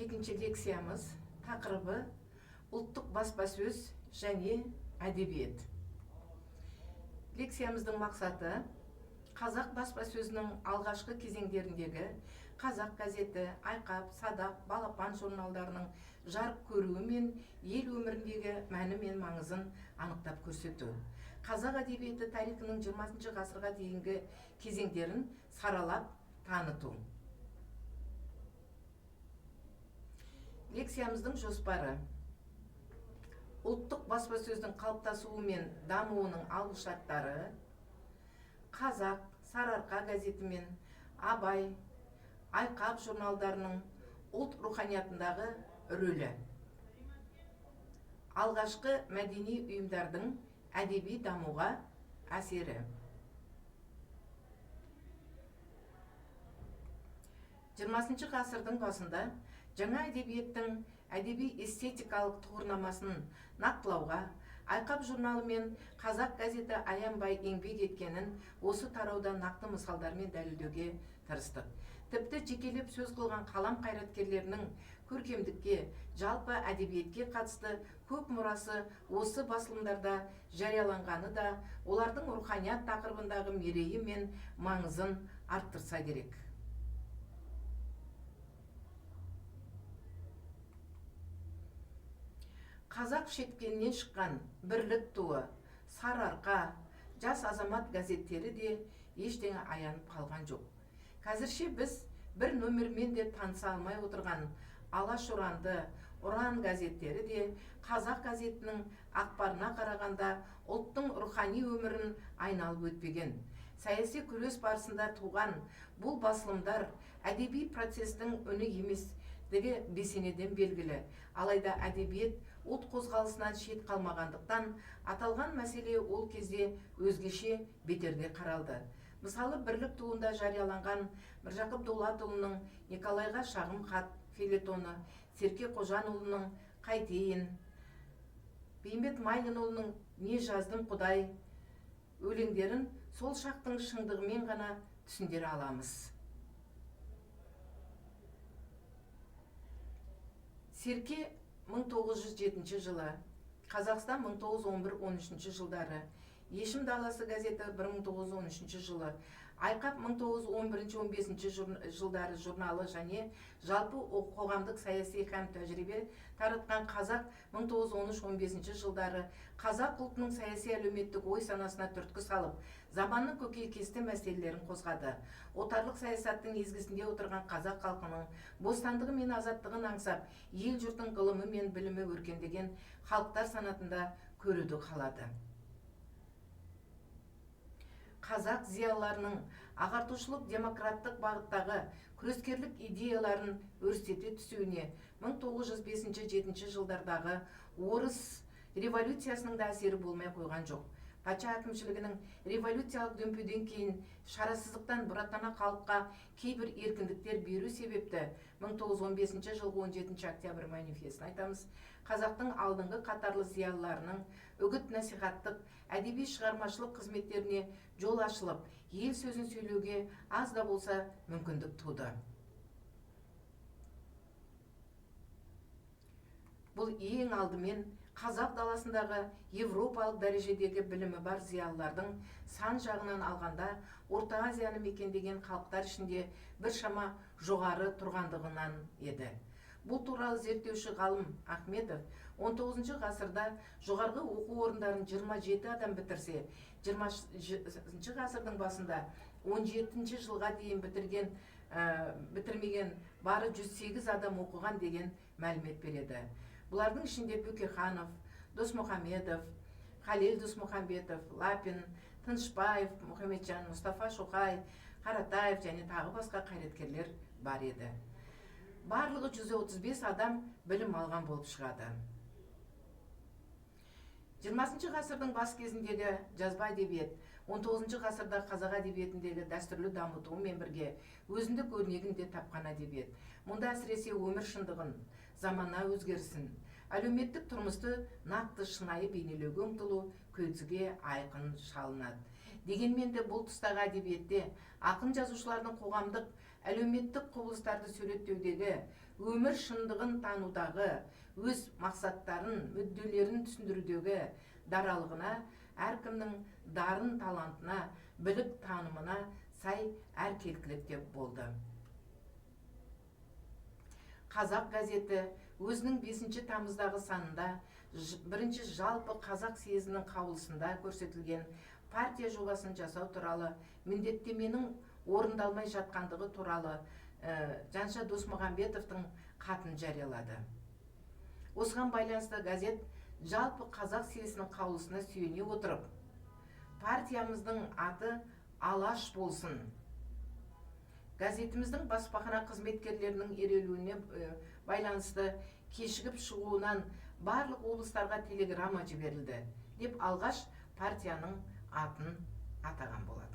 Екінші лекциямыз тақырыбы ұлттық баспасөз және әдебиет. Лекциямыздың мақсаты қазақ баспасөзінің алғашқы кезеңдеріндегі қазақ газеті, Айқап, Садақ, Балапан журналдарының жарық көруі мен ел өміріндегі мәні мен маңызын анықтап көрсету. Қазақ әдебиеті тарихының 20 ғасырға дейінгі кезеңдерін саралап таныту. Лекциямыздың жоспары: ұлттық баспасөздің қалыптасуы мен дамуының алғышарттары, Қазақ, Сарыарқа газеті мен Абай, Айқап журналдарының ұлт руханиятындағы рөлі, алғашқы мәдени ұйымдардың әдеби дамуға әсері. 20 ғасырдың басында жаңа әдебиеттің әдеби-эстетикалық тұғырнамасын нақтылауға Айқап журналы мен Қазақ газеті аянбай еңбек еткенін осы тарауда нақты мысалдармен дәлелдеуге тырыстық. Тіпті жекелеп сөз қылған қалам қайраткерлерінің көркемдікке, жалпы әдебиетке қатысты көп мұрасы осы басылымдарда жарияланғаны да олардың руханият тақырыбындағы мерейі мен маңызын арттырса керек. Қазақ шеткеннен шыққан Бірлік туы, Сарыарқа, Жас азамат газеттері де ештеңе аянып қалған жоқ. Қазірше біз бір нөмірмен де таныса алмай отырған Алаш ұранды, Ұран газеттері де Қазақ газетінің ақпарына қарағанда ұлттың рухани өмірін айналып өтпеген. Саяси күрес барысында туған бұл басылымдар әдеби процестің үні еместігі бесенеден белгілі. Алайда әдебиет ұлт қозғалысынан шет қалмағандықтан аталған мәселе ол кезде өзгеше бетерде қаралды. Мысалы, Бірлік туында жарияланған Міржақып Дулатұлының Николайға шағым хат фельетоны, Серке Қожанұлының Қайтейін, Бейімбет Майлинұлының Не жаздым құдай өлеңдерін сол шақтың шындығымен ғана түсіндіре аламыз. Серке 1907 жылы, Қазақстан 1911-13 жылдары, Ешім даласы газеті 1913 жылы, Айқап 1911-15 жылдары журналы және жалпы қоғамдық саяси һәм тәжірибе таратқан Қазақ 1913-15 жылдары қазақ ұлтының саяси әлеуметтік ой санасына түрткі салып, заманның көкейкесті мәселелерін қозғады. Отарлық саясаттың езгісінде отырған қазақ халқының бостандығы мен азаттығын аңсап, ел жұртың ғылымы мен білімі өркендеген халықтар санатында көруді қалады. Қазақ зиялыларының ағартушылық демократтық бағыттағы күрескерлік идеяларын өрістете түсуіне 1905-7 жылдардағы орыс революциясының да әсері болмай қойған жоқ. Патша әкімшілігінің революциялық дүмпуден кейін шарасыздықтан бұратана халыққа кейбір еркіндіктер беру себепті 1915 жылғы 17 октябрь манифесін айтамыз. Қазақтың алдыңғы қатарлы зиялыларының үгіт-насихаттық, әдеби шығармашылық қызметтеріне жол ашылып, ел сөзін сөйлеуге аз да болса мүмкіндік туды. Бұл ең алдымен қазақ даласындағы европалық дәрежедегі білімі бар зиялылардың сан жағынан алғанда Орта Азияны мекендеген халықтар ішінде біршама жоғары тұрғандығынан еді. Бұл туралы зерттеуші ғалым Ахметов 19 ғасырда жоғарғы оқу орындарын 27 адам бітірсе, 20 ғасырдың басында 17 жылға дейін бітірмеген бары 108 адам оқыған деген мәлімет береді. Бұлардың ішінде Бөкейханов, Досмұхамедов, Халел Досмұхамбетов, Лапин, Тынышбаев, Мұхамеджан, Мұстафа Шоқай, Қаратаев және тағы басқа қайраткерлер бар еді. Барлығы 135 адам білім алған болып шығады. 20 ғасырдың бас кезіндегі жазба әдебиет 19 ғасырда қазақ әдебиетіндегі дәстүрлі дамытуымен бірге өзіндік өрнегін де тапқан әдебиет. Мұнда әсіресе өмір шындығын, замана өзгерісін, әлеуметтік тұрмысты нақты шынайы бейнелеуге ұмтылу көзге айқын шалынады. Дегенмен де бұл тұстағы әдебиетте ақын жазушылардың қоғамдық әлеуметтік құбылыстарды суреттеудегі, өмір шындығын танудағы, өз мақсаттарын, мүдделерін түсіндірудегі даралығына, әркімнің дарын талантына, білік танымына сай әркелкілікте болды. Қазақ газеті өзінің 5 тамыздағы санында бірінші жалпы қазақ съезінің қаулысында көрсетілген партия жобасын жасау туралы міндеттеменің орындалмай жатқандығы туралы Жанша Досмағамбетовтың хатын жариялады. Осыған байланысты газет жалпы қазақ съезінің қаулысына сүйене отырып, партиямыздың аты Алаш болсын, газетіміздің баспахана қызметкерлерінің ерелуіне байланысты кешігіп шығуынан барлық облыстарға телеграмма жіберілді деп алғаш партияның атын атаған болады.